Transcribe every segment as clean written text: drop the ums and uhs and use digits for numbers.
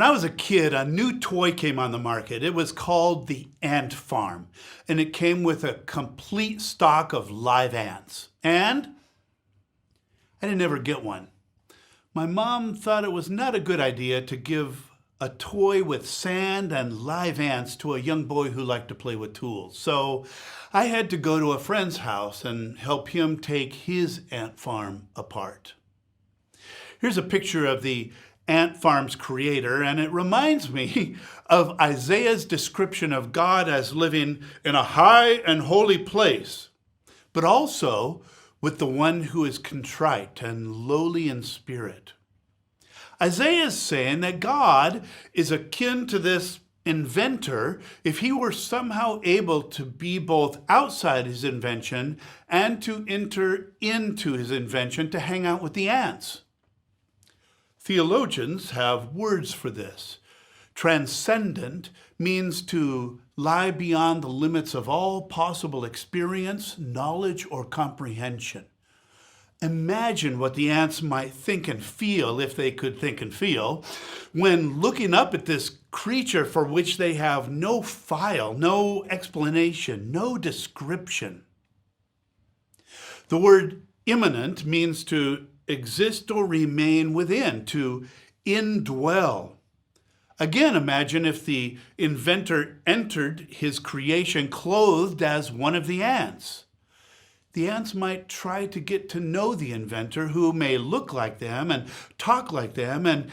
I was a kid, a new toy came on the market. It was called the Ant Farm, and it came with a complete stock of live ants. And I didn't ever get one. My mom thought it was not a good idea to give a toy with sand and live ants to a young boy who liked to play with tools. So I had to go to a friend's house and help him take his ant farm apart. Here's a picture of the ant farm's creator, and it reminds me of Isaiah's description of God as living in a high and holy place, but also with the one who is contrite and lowly in spirit. Isaiah is saying that God is akin to this inventor if he were somehow able to be both outside his invention and to enter into his invention to hang out with the ants. Theologians have words for this. Transcendent means to lie beyond the limits of all possible experience, knowledge, or comprehension. Imagine what the ants might think and feel, if they could think and feel, when looking up at this creature for which they have no file, no explanation, no description. The word immanent means to exist or remain within, to indwell. Again, imagine if the inventor entered his creation clothed as one of the ants. The ants might try to get to know the inventor, who may look like them and talk like them and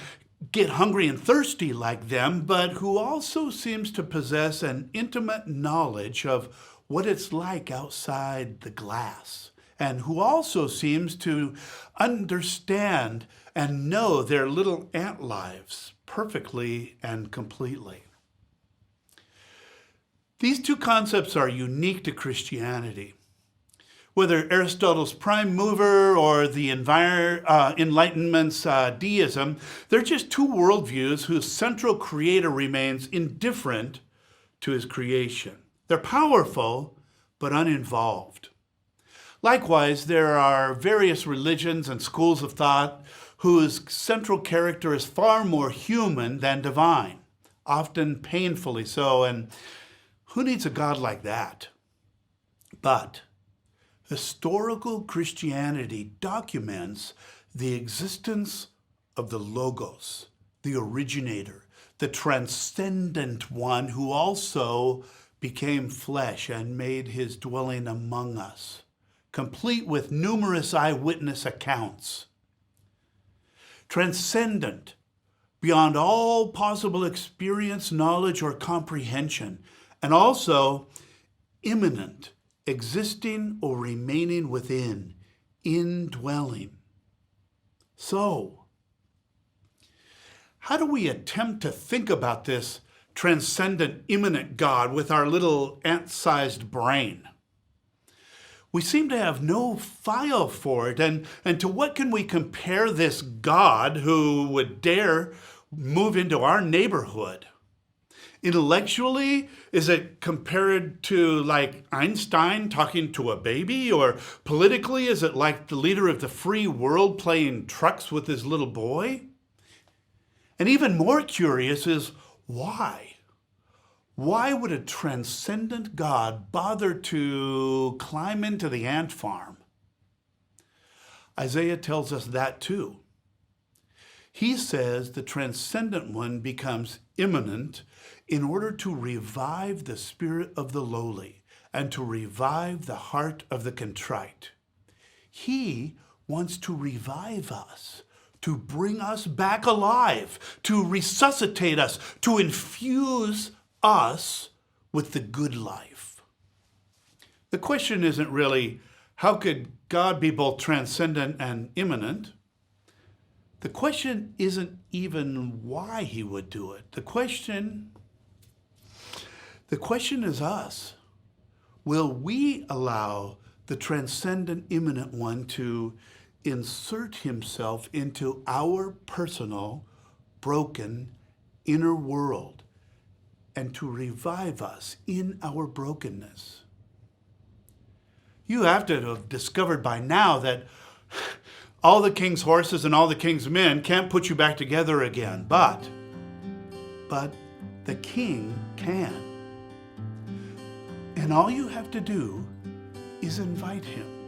get hungry and thirsty like them, but who also seems to possess an intimate knowledge of what it's like outside the glass, and who also seems to understand and know their little ant lives perfectly and completely. These two concepts are unique to Christianity. Whether Aristotle's prime mover or the Enlightenment's deism, they're just two worldviews whose central creator remains indifferent to his creation. They're powerful, but uninvolved. Likewise, there are various religions and schools of thought whose central character is far more human than divine, often painfully so, and who needs a God like that? But historical Christianity documents the existence of the Logos, the originator, the transcendent one who also became flesh and made his dwelling among us, complete with numerous eyewitness accounts. Transcendent, beyond all possible experience, knowledge, or comprehension, and also immanent, existing or remaining within, indwelling. So, how do we attempt to think about this transcendent, immanent God with our little ant-sized brain? We seem to have no file for it, and to what can we compare this God who would dare move into our neighborhood? Intellectually, is it compared to like Einstein talking to a baby? Or politically, is it like the leader of the free world playing trucks with his little boy? And even more curious is why? Why would a transcendent God bother to climb into the ant farm? Isaiah tells us that too. He says the transcendent one becomes immanent in order to revive the spirit of the lowly and to revive the heart of the contrite. He wants to revive us, to bring us back alive, to resuscitate us, to infuse us with the good life. The question isn't really, how could God be both transcendent and immanent? The question isn't even why he would do it. The question is us. Will we allow the transcendent immanent one to insert himself into our personal, broken, inner world and to revive us in our brokenness? You have to have discovered by now that all the king's horses and all the king's men can't put you back together again. But but the king can. And all you have to do is invite him.